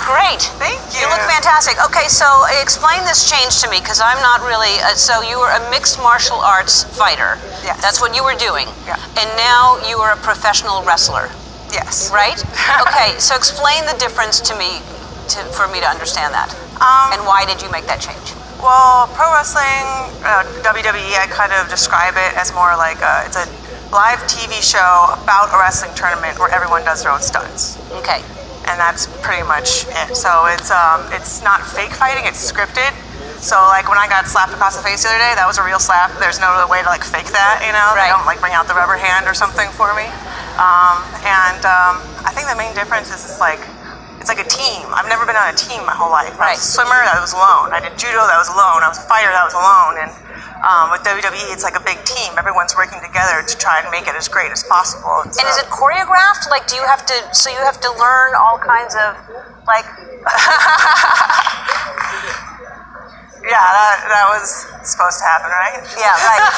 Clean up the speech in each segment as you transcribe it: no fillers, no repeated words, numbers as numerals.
great. Thank you. You look fantastic. Okay, so explain this change to me, because I'm not really. So you were a mixed martial arts fighter. Yes. That's what you were doing. Yeah. And now you are a professional wrestler, Yes. right? Okay, so explain the difference to me, for me to understand that. And why did you make that change? Well, pro wrestling, WWE, I kind of describe it as more like it's a live TV show about a wrestling tournament where everyone does their own stunts. Okay. And that's pretty much it. So it's not fake fighting, it's scripted. So like when I got slapped across the face the other day, that was a real slap. There's no way to like fake that, you know? Right. They don't like bring out the rubber hand or something for me. I think the main difference is it's like a team. I've never been on a team my whole life. I Right. was a swimmer, I was alone. I did judo, that was alone. I was a fighter, that was alone. And with WWE, it's like a big team. Everyone's working together to try and make it as great as possible. And is it choreographed? Like, do you have to? So you have to learn all kinds of, like. Yeah, that was supposed to happen, right? Yeah, right.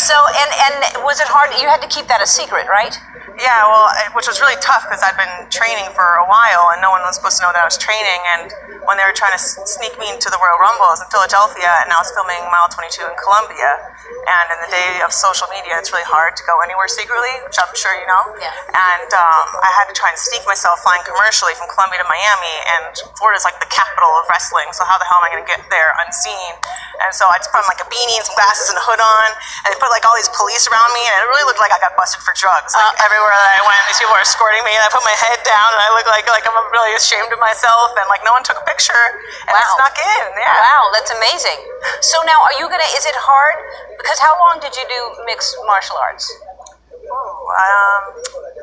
So and was it hard? You had to keep that a secret, right? Yeah, well, which was really tough because I'd been training for a while and no one was supposed to know that I was training. And when they were trying to sneak me into the Royal Rumble, I was in Philadelphia and I was filming Mile 22 in Colombia. And in the day of social media, it's really hard to go anywhere secretly, which I'm sure you know. Yeah. And I had to try and sneak myself flying commercially from Colombia to Miami. And Florida's like the capital of wrestling, so how the hell am I going to get there unseen? And so I just put on like a beanie and some glasses and a hood on, and they put like all these police around me, and it really looked like I got busted for drugs. Like everywhere that I went, these people were escorting me, and I put my head down, and I looked like I'm really ashamed of myself, and like no one took a picture, and I Wow. snuck in. Yeah. Wow, that's amazing. So now, are you gonna? Is it hard? Because how long did you do mixed martial arts?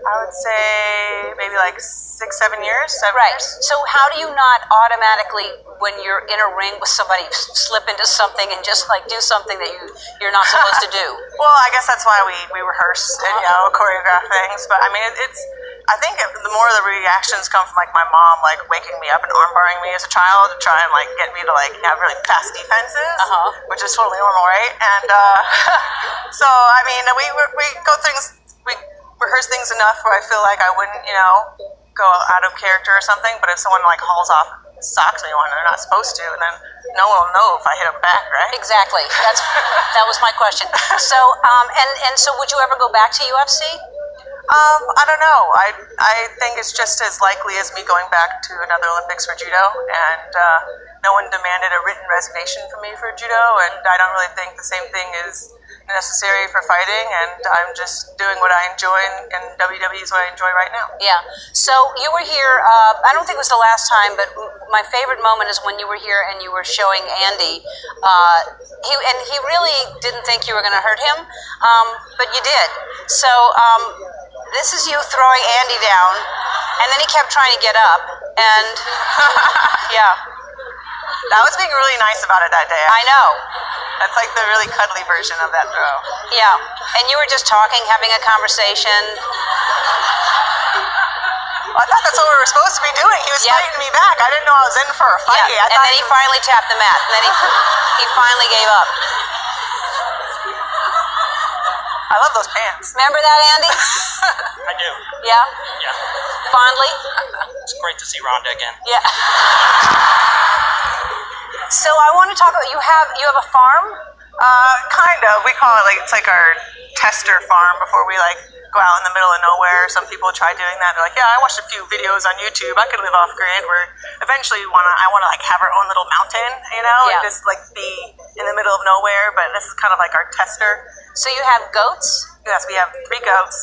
I would say maybe like 6-7 years. 7 Right. years. So how do you not automatically, when you're in a ring with somebody, slip into something and just like do something that you're not supposed to do? Well, I guess that's why we rehearse and choreograph things. But I mean, I think the more the reactions come from like my mom, like waking me up and armbarring me as a child to try and like get me to like have really fast defenses, which is totally normal, right? And so I mean, we rehearse things enough where I feel like I wouldn't, go out of character or something. But if someone like hauls off, socks me when they're not supposed to, then no one will know if I hit them back, right? Exactly. That was my question. So and so, would you ever go back to UFC? I don't know. I think it's just as likely as me going back to another Olympics for judo, and no one demanded a written resignation from me for judo, and I don't really think the same thing is necessary for fighting, and I'm just doing what I enjoy, and WWE is what I enjoy right now. Yeah. So you were here, I don't think it was the last time, but my favorite moment is when you were here and you were showing Andy. He really didn't think you were going to hurt him, but you did. So this is you throwing Andy down, and then he kept trying to get up, and yeah. I was being really nice about it that day. I know. That's like the really cuddly version of that throw. Yeah. And you were just talking, having a conversation. I thought that's what we were supposed to be doing. He was fighting me back. I didn't know I was in for a fight. Yeah. And then he finally tapped the mat. And then he finally gave up. I love those pants. Remember that, Andy? I do. Yeah? Yeah. Fondly? It's great to see Rhonda again. Yeah. So I want to talk about, you have a farm? Kind of. We call it it's like our tester farm before we go out in the middle of nowhere. Some people try doing that. They're like, yeah, I watched a few videos on YouTube. I could live off grid. Where eventually I want to have our own little mountain, and just be in the middle of nowhere. But this is kind of like our tester. So you have goats? Yes, we have 3 goats.